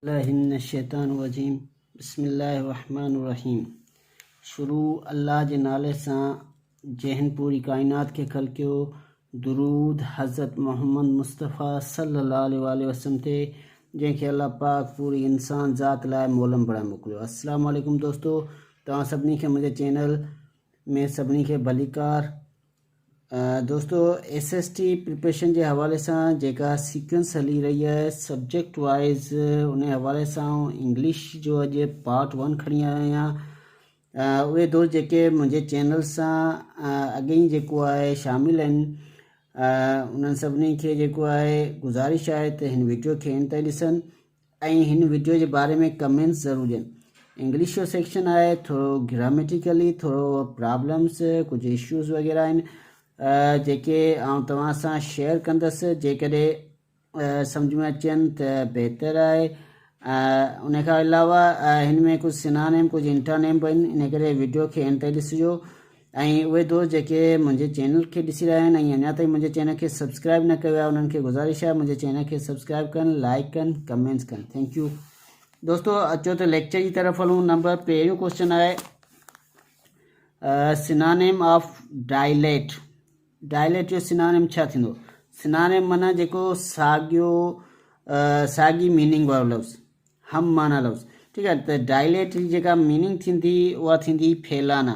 शैतानरजीम बिस्मिल्लाहिर्रहमानिर्रहीम। शुरू अल्लाह जे नाले सां जहन पूरी कायनात के खलकियो। दुरूद हज़रत मोहम्मद मुस्तफ़ा सल्लल्लाहु अलैहि वसल्लम ते जंहिंखे अल्लाह पाक पूरी इंसान ज़ात लाइ मोलम बणाए मोकिलियो। अस्सलामु अलैकुम दोस्तो, तव्हां सभिनी खे मुंहिंजे चैनल में सभिनी खे भलीकार। दोस्तों, SST प्रिपरेशन के हवाले से जेका सीक्वेंस हली रही है सब्जेक्ट वाइज उन हवाले से इंग्लिश जो अज पार्ट 1 खड़ी आया आहियां। उहे दोस्त जेके मुझे चैनल से अॻे ही जेको आहे शामिल आहिनि, उन्हनि सभिनी खे जेको आहे गुज़ारिश है तो इन वीडियो के एंड ताईं ॾिसनि ऐं हिन वीडियो के बारे में कमेंट्स ज़रूर ॾियनि। इंग्लिश जो सेक्शन है, थोड़ो ग्रामेटिकली थोड़ो प्रॉब्लम्स कुछ इश्यूज़ वग़ैरह आहिनि जेके तव्हां सां शेयर कंदसि। जेकॾहिं सम्झ में अचनि तो बेहतर है। उन खां अलावा हिन में कुछ सिनानेम कुछ इंटरनेम भी आहिनि, इन करे वीडियो के एंड ताईं ॾिसिजो। ऐं उहे दोस्त जेके मुंहिंजे चैनल के ॾिसी रहिया आहिनि ऐं अञा ताईं मुंहिंजे चैनल के सब्सक्राइब न कयो आहे, उन्हनि खे गुज़ारिश है मुंहिंजे चैनल के सब्सक्राइब कनि, लाइक कनि, कमेंट्स कनि। थैंक यू दोस्तों। अचो तो लेक्चर की तरफ हलूं। नंबर पहिरियों क्वेश्चन है सिनानेम ऑफ डायलेट। डायलेट जो सिनानेम छा थींदो? सिनानेम माना जेको साॻियो साॻी मीनिंग वारो लफ़्ज़, हम माना लफ़्ज़, ठीक है। तो डायलेट जी जेका मीनिंग थींदी उहा थींदी फैलाना।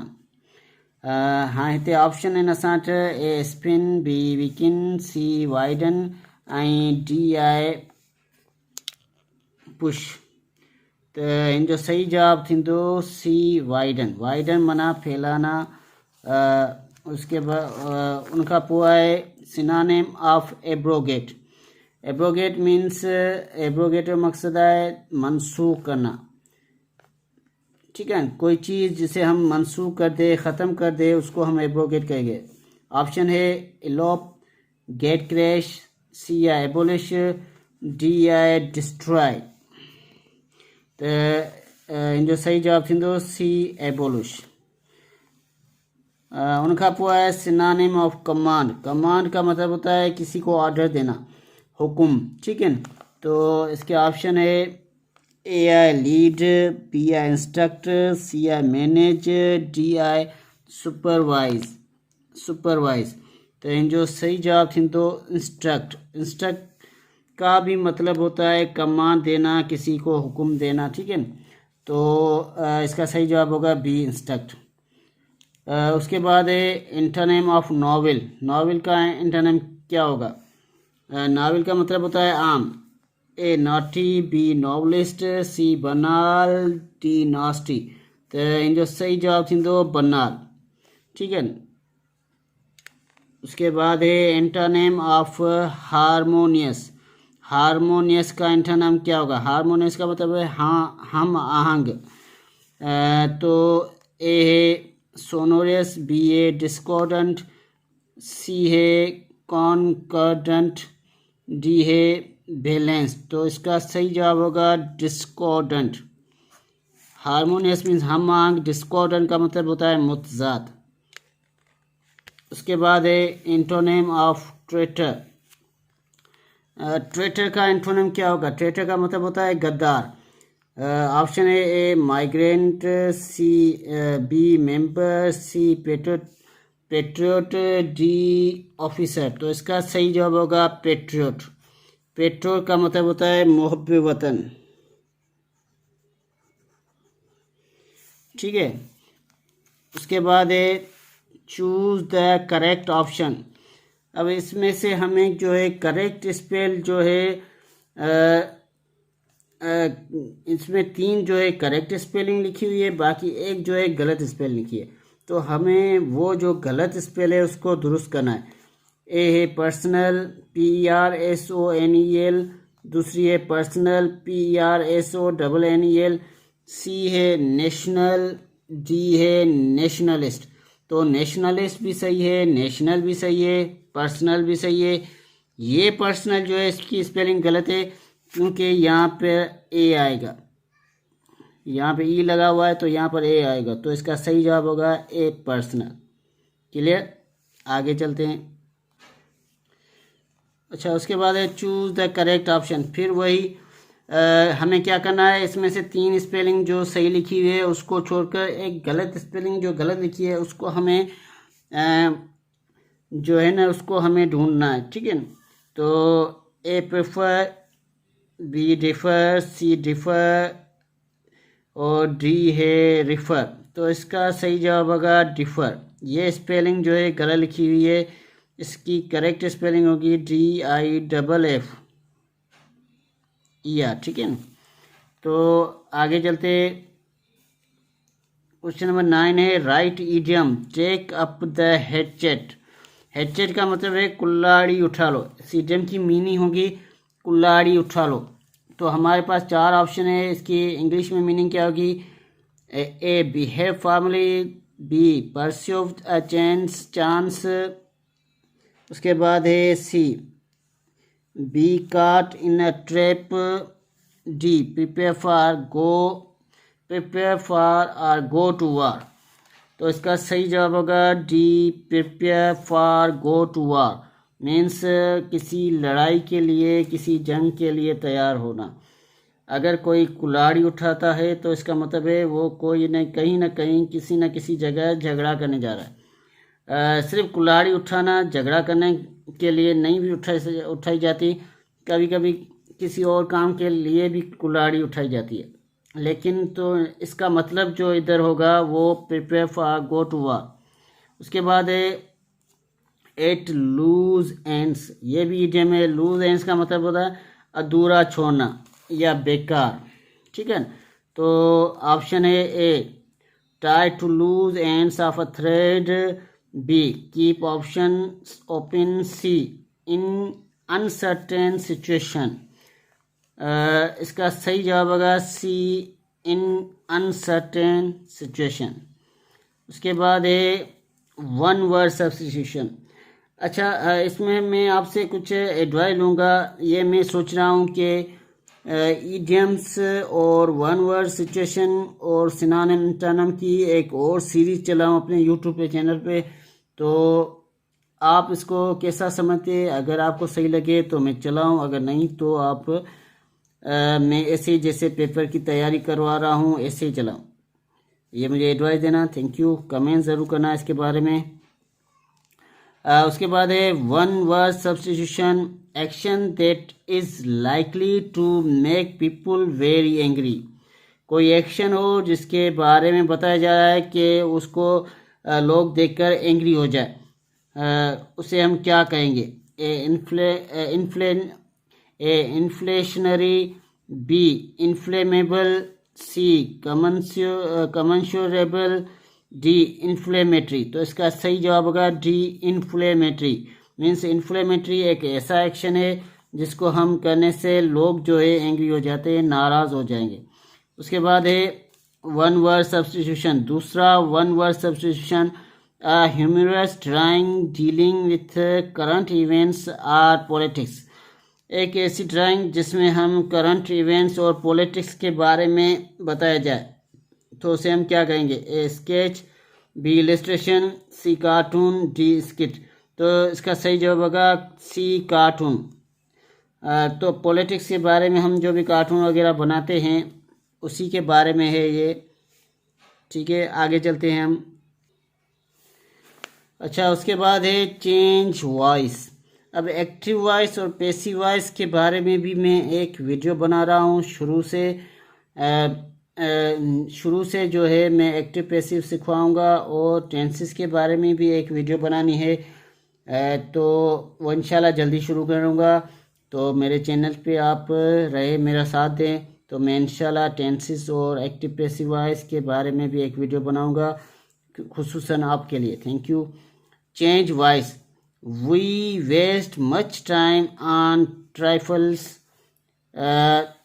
हाँ, हिते ऑप्शन आहिनि असां वटि ए स्पिन, बी वीकिन, सी वाइडन ऐं डी आहे पुश। तो इन जो सही जवाब थींदो सी वाइडन। वाइडन माना फैलाना। उसके बाद उनका पोइ है synonym of abrogate. Abrogate means abrogate का मकसद है मनसूख करना, ठीक है। कोई चीज़ जिसे हम मनसूख कर दे, ख़त्म कर दे, उसको हम एब्रोगेट कहेंगे। ऑप्शन है एलोप, गेट क्रैश, सी है एबोलिश, डी है डिस्ट्रॉय। तो इन जो सही जवाब थींदो सी एबोलिश। उनका पोइ है सिनानिम ऑफ कमांड। कमांड का मतलब होता है किसी को ऑर्डर देना, हुक्म, ठीक है। तो इसके ऑप्शन है A I lead, B I instruct, C I manage, D I supervise. Supervise. तो इन जो सही जवाब थींदो इंस्ट्रक्ट। इंस्ट्रक्ट का भी मतलब होता है कमांड देना, किसी को हुक्म देना, ठीक है। तो इसका सही जवाब होगा बी इंस्ट्रक्ट। उसके बाद है इंटरनेम ऑफ नॉवेल। नॉवेल का इंटरनेम क्या होगा? नावल का मतलब होता है आम। ए नॉटी, बी नॉवलिस्ट, सी बनाल, डी नास्टी। तो इन जो सही जवाब थींदो बनाल, ठीक है। उसके बाद है इंटरनेम ऑफ हारमोनियस। हारमोनियस का इंटरनेम क्या होगा? हारमोनियस का मतलब है हाँ हम आहंग। तो ए है सोनोरियस, बी है डिस्कॉर्डेंट, सी है कॉन्कॉर्डेंट, डी है बैलेंस। तो इसका सही जवाब होगा डिस्कॉर्डेंट। हारमोनियस मीन्स हम आहंग, डिस्कॉर्डेंट का मतलब होता है मुतजाद। उसके बाद है इंटोनेम ऑफ ट्रेटर। ट्रेटर का इंटोनेम क्या होगा? ट्रेटर का मतलब होता है गद्दार। ऑप्शन है A migrant, C B member, C patriot, D officer. तो इसका सही जवाब होगा पेट्रियोट। पेट्रियोट का मतलब होता है मुहब्बे वतन, ठीक है। उसके बाद है चूज द करेक्ट ऑप्शन। अब इसमें से हमें जो है करेक्ट स्पेल जो है इसमें 3 जो है करेक्ट स्पेलिंग लिखी हुई है, बाकी एक जो है गलत स्पेल लिखी है। तो हमें वो जो गलत स्पेल है उसको दुरुस्त करना है। ए है पर्सनल, PERSONEL, दूसरी है पर्सनल, PERSONNEL, सी है नेशनल, डी है नेशनलिस्ट। तो नेशनलिस्ट भी सही है, नेशनल भी सही है, पर्सनल भी सही है। ये पर्सनल जो है इसकी स्पेलिंग गलत है क्योंकि यहाँ पे ए आएगा, यहाँ पे ई लगा हुआ है तो यहाँ पर ए आएगा। तो इसका सही जवाब होगा ए पर्सनल। क्लियर? आगे चलते हैं। अच्छा, उसके बाद है चूज द करेक्ट ऑप्शन। फिर वही हमें क्या करना है, इसमें से 3 स्पेलिंग जो सही लिखी हुई है उसको छोड़कर एक गलत स्पेलिंग जो गलत लिखी है उसको हमें जो है ना उसको हमें ढूंढना है। ठीक है, तो A prefer, B differ, C differ और डी है रिफर। तो इसका सही जवाब होगा डिफर। ये स्पेलिंग जो है गलत लिखी हुई है, इसकी करेक्ट स्पेलिंग होगी DIFF ER। ठीक है, तो आगे चलते। क्वेश्चन नंबर 9 है right idiom take up the hatchet. Hatchet का मतलब है कुल्हाड़ी उठा लो। इस इडियम की मीनिंग होगी कुल्हाड़ी उठा लो। तो हमारे पास 4 ऑप्शन है, इसकी इंग्लिश में मीनिंग क्या होगी? A behave formally, B pursue a chance, उसके बाद है C B caught in a trap, D prepare for और गो टू वार। तो इसका सही जवाब होगा D prepare for go to war. Means किसी लड़ाई के लिए, किसी जंग के लिए तैयार होना। अगर कोई कुल्हाड़ी उठाता है तो इसका मतलब है वो कोई न कहीं किसी न किसी जगह झगड़ा करने जा रहा है। सिर्फ कुल्हाड़ी उठाना झगड़ा करने के लिए नहीं भी उठाई जाती, कभी कभी किसी और काम के लिए भी कुल्हाड़ी उठाई जाती है। लेकिन तो इसका मतलब जो इधर होगा वो प्रिपेयर फॉर गो टू वार। उसके बाद है एट लूज एंड्स। ये भी इडियम है। लूज एंड्स का मतलब होता है अधूरा छोड़ना या बेकार। ठीक है, तो ऑप्शन है A try to loose ends of a thread, B keep option open, C in uncertain situation. इसका सही जवाब होगा सी इन अनसर्टेन सिचुएशन। उसके बाद है वन वर्ड सब्स्टिट्यूशन। अच्छा, इसमें मैं आपसे कुछ एडवाइस लूँगा। ये मैं सोच रहा हूँ कि इडियम्स और वन वर्ड सिचुएशन और सिनोनिम एंटोनिम की एक और सीरीज चलाऊँ अपने यूट्यूब पे चैनल पे। तो आप इसको कैसा समझते? अगर आपको सही लगे तो मैं चलाऊँ, अगर नहीं तो आप मैं ऐसे जैसे पेपर की तैयारी करवा रहा हूँ ऐसे ही चलाऊँ। ये मुझे एडवाइस देना। Thank you. कमेंट ज़रूर करना इसके बारे में। उसके बाद है one word substitution, action that is likely to make people very angry. कोई एक्शन हो जिसके बारे में बताया जा रहा है कि उसको लोग देखकर एंग्री हो जाए, उसे हम क्या कहेंगे? इन्फ्लेशनरी, बी इन्फ्लेमेबल, सी कमेंशरेबल, डी इन्फ्लेमेटरी। तो इसका सही जवाब होगा डी इन्फ्लेमेटरी। मीन्स इन्फ्लेमेटरी एक ऐसा एक्शन है जिसको हम करने से लोग जो है एंग्री हो जाते हैं, नाराज़ हो जाएंगे। उसके बाद है वन वर्ड सब्स्टिट्यूशन। दूसरा one word substitution, humorous drawing dealing with current events or politics. एक ऐसी ड्राइंग जिसमें हम करंट इवेंट्स और पॉलिटिक्स के बारे में बताया जाए तो उसे हम क्या कहेंगे? A sketch, B illustration, C cartoon, D skit. तो इसका सही जवाब होगा सी कार्टून। तो पॉलिटिक्स के बारे में हम जो भी कार्टून वगैरह बनाते हैं उसी के बारे में है ये। ठीक है, आगे चलते हैं हम। अच्छा, उसके बाद है चेंज वॉइस। अब एक्टिव वॉइस और पैसिव वॉइस के बारे में भी मैं एक वीडियो बना रहा हूँ। शुरू से जो है मैं एक्टिव पैसिव सिखवाऊंगा और टेंसेस के बारे में भी एक वीडियो बनानी है। तो वो इंशाल्लाह जल्दी शुरू करूँगा। तो मेरे चैनल पे आप रहे, मेरा साथ दें, तो मैं इंशाल्लाह टेंसेस और एक्टिव पैसिव वॉइस के बारे में भी एक वीडियो बनाऊंगा खुसूसन आपके लिए। Thank you. Change voice, we waste much time on trifles.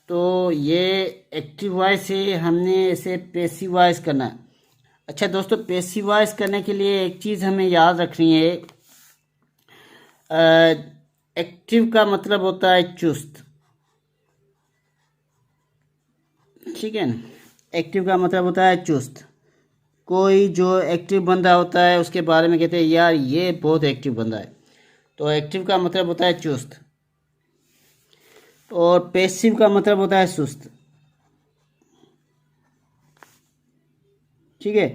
तो ये एक्टिव वॉइस है, हमने इसे पैसिव वॉइस करना है। अच्छा दोस्तों, पैसिव वॉइस करने के लिए एक चीज़ हमें याद रखनी है। एक्टिव का मतलब होता है चुस्त। ठीक है ना, एक्टिव का मतलब होता है चुस्त। कोई जो एक्टिव बंदा होता है उसके बारे में कहते हैं यार ये बहुत एक्टिव बंदा है। तो एक्टिव का मतलब होता है चुस्त। और पैसिव का मतलब होता है सुस्त। ठीक है,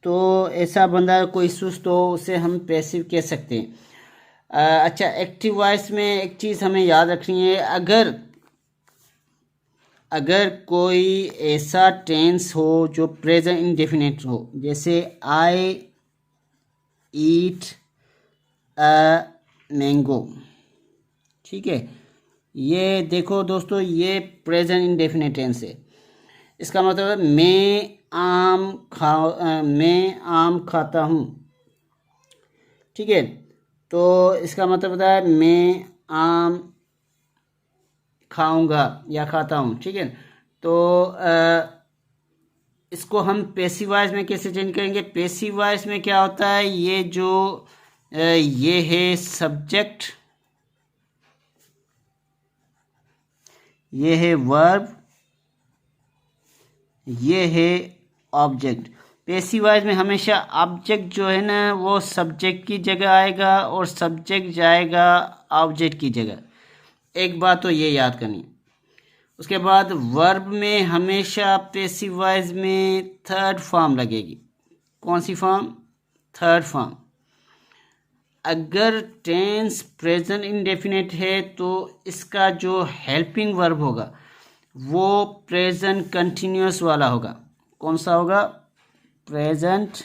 तो ऐसा बंदा कोई सुस्त हो उसे हम पैसिव कह सकते हैं। अच्छा, एक्टिव वॉइस में एक चीज़ हमें याद रखनी है, अगर कोई ऐसा टेंस हो जो प्रेजेंट इंडेफिनिट हो, जैसे आई ईट अ मैंगो। ठीक है, ये देखो दोस्तों, ये प्रेजेंट इंडेफिनिट टेंस है। इसका मतलब है मैं आम खाता हूँ। ठीक है, तो इसका मतलब होता है मैं आम खाऊंगा या खाता हूँ। ठीक है, तो इसको हम पैसिव वॉइस में कैसे चेंज करेंगे? पैसिव वॉइस में क्या होता है, ये है सब्जेक्ट, ये है वर्ब, ये है ऑब्जेक्ट। पैसिव वॉइस में हमेशा ऑब्जेक्ट जो है ना वो सब्जेक्ट की जगह आएगा और सब्जेक्ट जाएगा ऑब्जेक्ट की जगह। एक बात तो ये याद करनी। उसके बाद वर्ब में हमेशा पैसिव वॉइस में थर्ड फॉर्म लगेगी। कौन सी फॉर्म? Third form. अगर टेंस प्रेजेंट इंडेफिनिट है तो इसका जो हेल्पिंग वर्ब होगा वो प्रेजेंट कंटिन्यूअस वाला होगा। कौन सा होगा? प्रेजेंट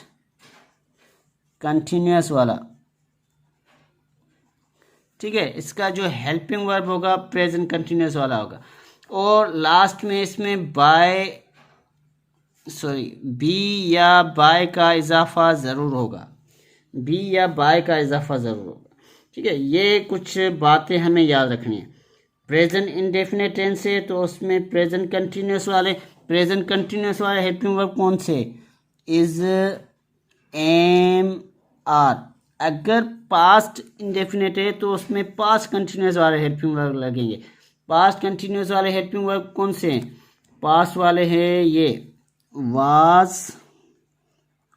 कंटिन्यूअस वाला। ठीक है, इसका जो हेल्पिंग वर्ब होगा प्रेजेंट कंटिन्यूअस वाला होगा। और लास्ट में इसमें बी या बाय का इजाफा ज़रूर होगा। बी या बाय का इजाफा ज़रूर होगा। ठीक है, ये कुछ बातें हमें याद रखनी है। प्रेजेंट इंडेफिनिट टेंस है तो उसमें प्रेजेंट कंटिन्यूअस वाले हेल्पिंग वर्ब कौन से? Is, am, are. अगर पास्ट इंडेफिनिट है तो उसमें पास्ट कंटिन्यूअस वाले हेल्पिंग वर्ब लगेंगे। पास्ट कंटिन्यूअस वाले हेल्पिंग वर्ब कौन से हैं? पास्ट वाले हैं ये वाज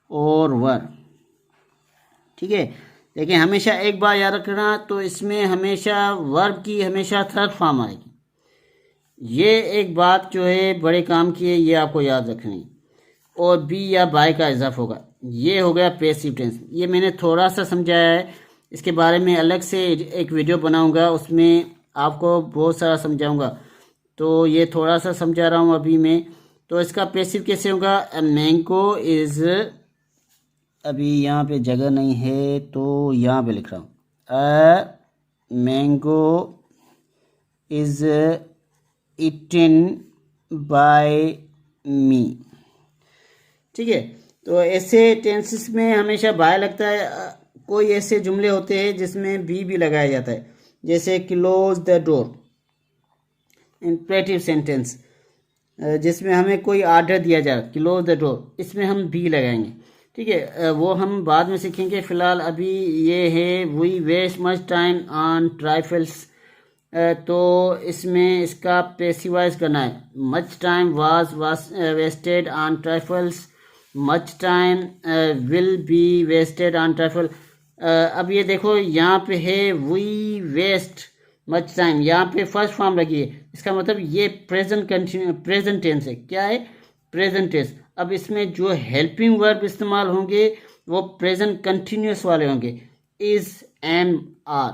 और वर। ठीक है, लेकिन हमेशा एक बार याद रखना, तो इसमें हमेशा वर्ब की हमेशा थर्ड फॉर्म आएगी। ये एक बात जो है बड़े काम की है, ये आपको याद रखनी। और बी या बाय का इजाफा होगा। ये हो गया पैसिव टेंस। ये मैंने थोड़ा सा समझाया है, इसके बारे में अलग से एक वीडियो बनाऊंगा, उसमें आपको बहुत सारा समझाऊंगा। तो ये थोड़ा सा समझा रहा हूँ अभी मैं। तो इसका पैसिव कैसे होगा? मैंगो इज, अभी यहाँ पे जगह नहीं है तो यहाँ पे लिख रहा हूँ, a mango is eaten by me. ठीक है, तो ऐसे टेंसेस में हमेशा बाय लगता है। कोई ऐसे जुमले होते हैं जिसमें बी लगाया जाता है, जैसे close the door, imperative sentence जिसमें हमें कोई ऑर्डर दिया जाए, क्लोज द डोर, इसमें हम बी लगाएंगे। ठीक है, वो हम बाद में सीखेंगे। फिलहाल अभी ये है we waste much time on trifles, तो इसमें इसका पैसिवाइज करना है। Much time was wasted on trifles, much time will be wasted on trifle. अब ये देखो यहाँ पे है वी वेस्ट मच टाइम, यहाँ पे फर्स्ट फॉर्म लगी है। इसका मतलब ये प्रेजेंट टेंस है। क्या है? Present tense. अब इसमें जो हेल्पिंग वर्ब इस्तेमाल होंगे वो प्रेजेंट कंटिन्यूअस वाले होंगे, इज, एम, आर।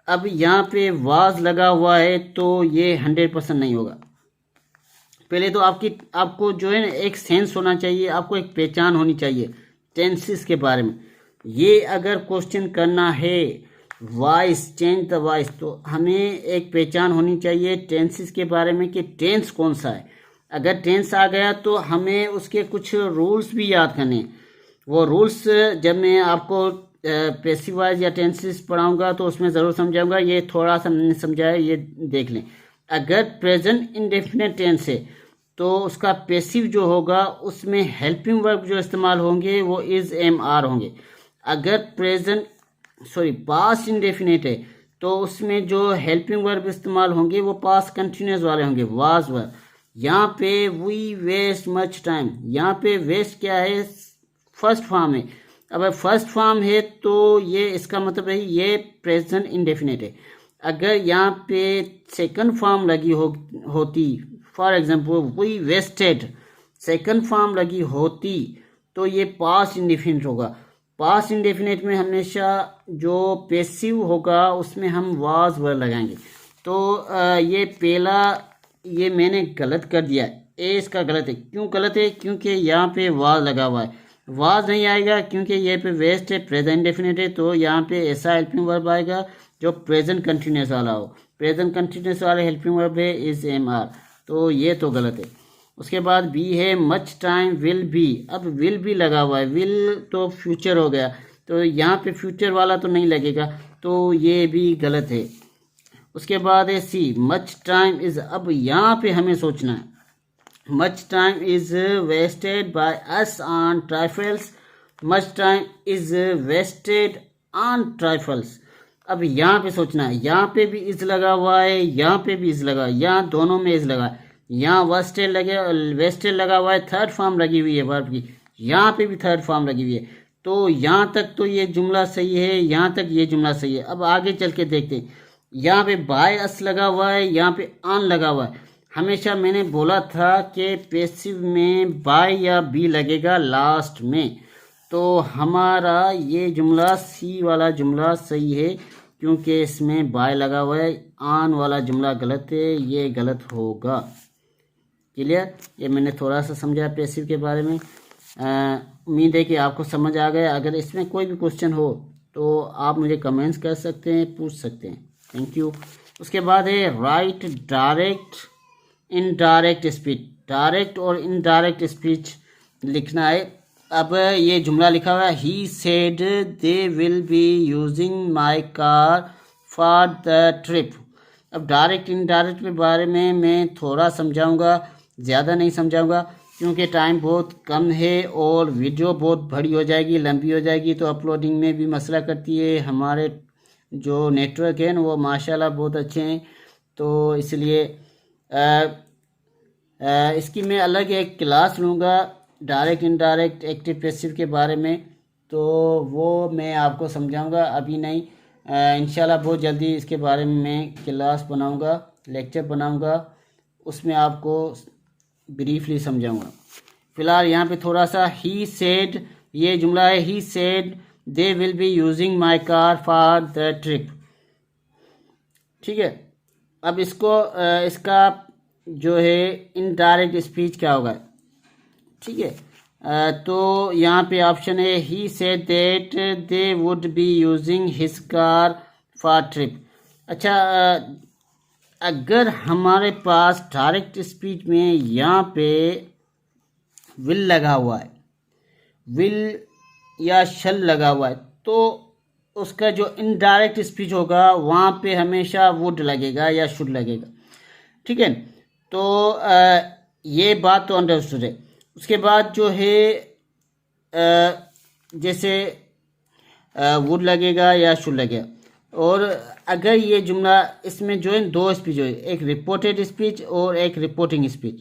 अब यहाँ पे वाज लगा हुआ है तो ये 100% नहीं होगा। पहले तो आपको जो है ना एक सेंस होना चाहिए, आपको एक पहचान होनी चाहिए टेंसेस के बारे में। ये अगर क्वेश्चन करना है वॉइस, चेंज द वॉइस, तो हमें एक पहचान होनी चाहिए टेंसेस के बारे में कि टेंस कौन सा है। अगर टेंस आ गया तो हमें उसके कुछ रूल्स भी याद करने हैं। वो रूल्स जब मैं आपको पैसिव वॉइस या टेंसेस पढ़ाऊंगा तो उसमें ज़रूर समझाऊंगा। ये थोड़ा सा मैंने समझाया, ये देख लें। अगर प्रेजेंट इंडेफिनिट टेंस है तो उसका पैसिव जो होगा उसमें हेल्पिंग वर्ब जो इस्तेमाल होंगे वो इज, एम, आर होंगे। अगर पास्ट इंडेफिनिट है तो उसमें जो हेल्पिंग वर्ब इस्तेमाल होंगे वो पास्ट कंटिन्यूअस वाले होंगे, वाज, वर। यहाँ पे वी वेस्ट मच टाइम, यहाँ पे वेस्ट क्या है? फर्स्ट फॉर्म है। अब फर्स्ट फॉर्म है तो ये इसका मतलब है ये प्रेजेंट इंडेफिनिट है। अगर यहाँ पे सेकंड फॉर्म लगी होती, for example we wasted, second form लगी होती तो ये पास्ट इंडेफिनिट होगा। पास्ट इंडेफिनिट में हमेशा जो पैसिव होगा उसमें हम वाज वर्ड लगाएंगे। तो ये पहला ये मैंने गलत कर दिया, ए इसका गलत है। क्यों गलत है? क्योंकि यहाँ पे वाज लगा हुआ है, वाज नहीं आएगा क्योंकि ये पे वेस्ट है, प्रेजेंट इंडेफिनिट है, तो यहाँ पे ऐसा हेल्पिंग वर्ब आएगा जो प्रेजेंट कंटिन्यूस वाला हो। प्रेजेंट कंटिन्यूस वाले हेल्पिंग वर्ब है इज एम आर, तो ये तो गलत है। उसके बाद बी है मच टाइम विल बी। अब विल भी लगा हुआ है, विल तो फ्यूचर हो गया, तो यहाँ पे फ्यूचर वाला तो नहीं लगेगा, तो ये भी गलत है। उसके बाद है सी मच टाइम इज। अब यहाँ पे हमें सोचना है, much time is wasted by us on trifles, much time is wasted on trifles. अब यहाँ पे सोचना है, यहाँ पे भी इज लगा हुआ है, यहाँ पे भी इज लगा, यहाँ दोनों में इज लगा, यहाँ वेस्टेड लगा हुआ है, थर्ड फॉर्म लगी हुई है वर्ब की, यहाँ पे भी थर्ड फॉर्म लगी हुई है। तो यहाँ तक तो ये जुमला सही है, यहाँ तक ये जुमला सही है। अब आगे चल के देखते हैं, यहाँ पे बाय अस लगा हुआ है, यहाँ पे ऑन लगा हुआ है। हमेशा मैंने बोला था कि पैसिव में बाय या बी लगेगा लास्ट में, तो हमारा ये जुमला सी वाला जुमला सही है क्योंकि इसमें बाय लगा हुआ है। ऑन वाला जुमला गलत है, ये गलत होगा। क्लियर? ये मैंने थोड़ा सा समझा पैसिव के बारे में। उम्मीद है कि आपको समझ आ गया। अगर इसमें कोई भी क्वेश्चन हो तो आप मुझे कमेंट्स कर सकते हैं, पूछ सकते हैं। Thank you. उसके बाद है right direct indirect speech. Direct और इनडायरेक्ट स्पीच लिखना है। अब ये जुमला लिखा हुआ है, he said they will be using my car for the trip. अब डायरेक्ट इनडायरेक्ट के बारे में मैं थोड़ा समझाऊंगा, ज़्यादा नहीं समझाऊंगा क्योंकि टाइम बहुत कम है और वीडियो बहुत बड़ी हो जाएगी, लंबी हो जाएगी, तो अपलोडिंग में भी मसला करती है। हमारे जो नेटवर्क है ना वो माशाल्लाह बहुत अच्छे हैं, तो इसलिए इसकी मैं अलग एक क्लास लूँगा डायरेक्ट इनडायरेक्ट एक्टिव पैसिव के बारे में, तो वो मैं आपको समझाऊंगा, अभी नहीं। इंशाल्लाह बहुत जल्दी इसके बारे में मैं क्लास बनाऊंगा, लेक्चर बनाऊंगा, उसमें आपको ब्रीफली समझाऊंगा। फ़िलहाल यहाँ पे थोड़ा सा ही सेड, ये जुमला है, he said they will be using my car for the trip. ठीक है, अब इसको इसका जो है इनडायरेक्ट स्पीच क्या होगा? ठीक है, तो यहाँ पे ऑप्शन है he said that they would be using his car for trip. अच्छा, अगर हमारे पास डायरेक्ट स्पीच में यहाँ पे विल लगा हुआ है, विल या शल लगा हुआ है, तो उसका जो इनडायरेक्ट स्पीच होगा वहाँ पे हमेशा वुड लगेगा या शुड लगेगा। ठीक है, तो ये बात तो अंडरस्टूड है। उसके बाद जो है जैसे वुड लगेगा या शुड लगेगा। और अगर ये जुमला इसमें जो है दो स्पीच हो, एक रिपोर्टेड स्पीच और एक रिपोर्टिंग स्पीच।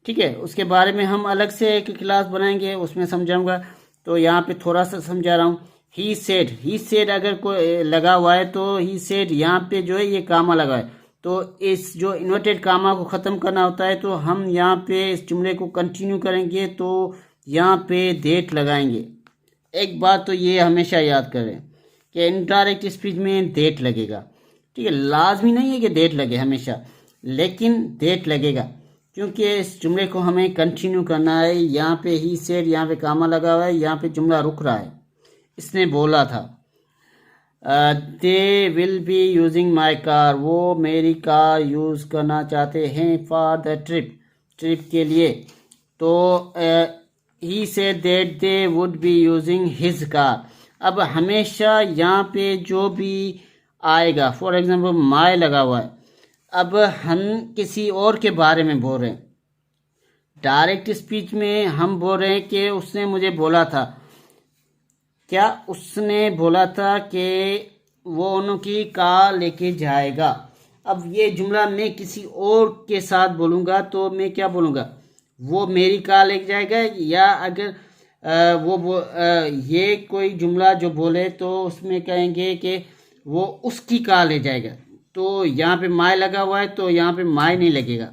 ठीक है, उसके बारे में हम अलग से एक क्लास बनाएंगे, उसमें समझाऊंगा। तो यहाँ पे थोड़ा सा समझा रहा हूँ। ही सेड अगर कोई लगा हुआ है तो ही सेड यहाँ पे जो है ये कामा लगा है, तो इस जो इन्वर्टेड कामा को ख़त्म करना होता है, तो हम यहाँ पे इस जुमले को कंटिन्यू करेंगे तो यहाँ पे डेट लगाएंगे। एक बात तो ये हमेशा याद करें कि इनडायरेक्ट स्पीच में डेट लगेगा। ठीक है, लाजमी नहीं है कि डेट लगे हमेशा, लेकिन डेट लगेगा क्योंकि इस जुमले को हमें कंटिन्यू करना है। यहाँ पे ही सेड, यहाँ पे कामा लगा हुआ है, यहाँ पे जुमला रुक रहा है। इसने बोला था they will be using my car, वो मेरी कार यूज़ करना चाहते हैं फॉर द ट्रिप के लिए। तो he said that they would be using his car. अब हमेशा यहाँ पे जो भी आएगा, फॉर एग्जांपल माय लगा हुआ है, अब हम किसी और के बारे में बोल रहे हैं। डायरेक्ट स्पीच में हम बोल रहे हैं कि उसने मुझे बोला था, क्या उसने बोला था कि वो उनकी कार लेके जाएगा। अब ये जुमला मैं किसी और के साथ बोलूँगा तो मैं क्या बोलूँगा, वो मेरी कार लेके जाएगा, या अगर ये कोई जुमला जो बोले तो उसमें कहेंगे कि वो उसकी कार ले जाएगा। तो यहाँ पे माय लगा हुआ है तो यहाँ पे माय नहीं लगेगा,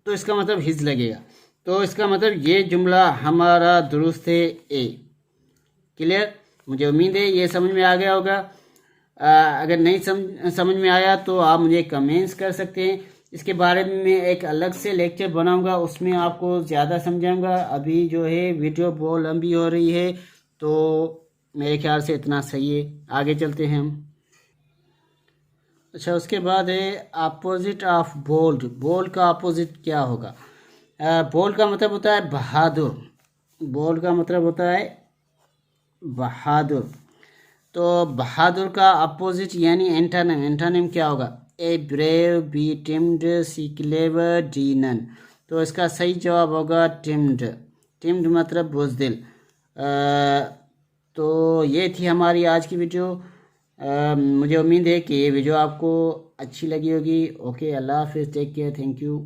तो इसका मतलब हिज लगेगा। तो इसका मतलब ये जुमला हमारा दुरुस्त है ए। क्लियर? मुझे उम्मीद है ये समझ में आ गया होगा। अगर नहीं समझ में आया तो आप मुझे कमेंट्स कर सकते हैं। इसके बारे में मैं एक अलग से लेक्चर बनाऊंगा, उसमें आपको ज़्यादा समझाऊंगा। अभी जो है वीडियो बहुत लंबी हो रही है, तो मेरे ख्याल से इतना सही है। आगे चलते हैं हम। अच्छा, उसके बाद है अपोजिट ऑफ बोल्ड। बोल्ड का अपोजिट क्या होगा? बोल्ड का मतलब होता है बहादुर। बोल्ड का मतलब होता है बहादुर। तो बहादुर का अपोजिट यानी एंटोनिम, एंटोनिम क्या होगा? A brave, B timid, C clever, D none. तो इसका सही जवाब होगा टिम्ड। टिम्ड मतलब बुज़दिल। तो ये थी हमारी आज की वीडियो। मुझे उम्मीद है कि ये वीडियो आपको अच्छी लगी होगी। ओके, अल्लाह हाफिज़, टेक केयर, थैंक यू।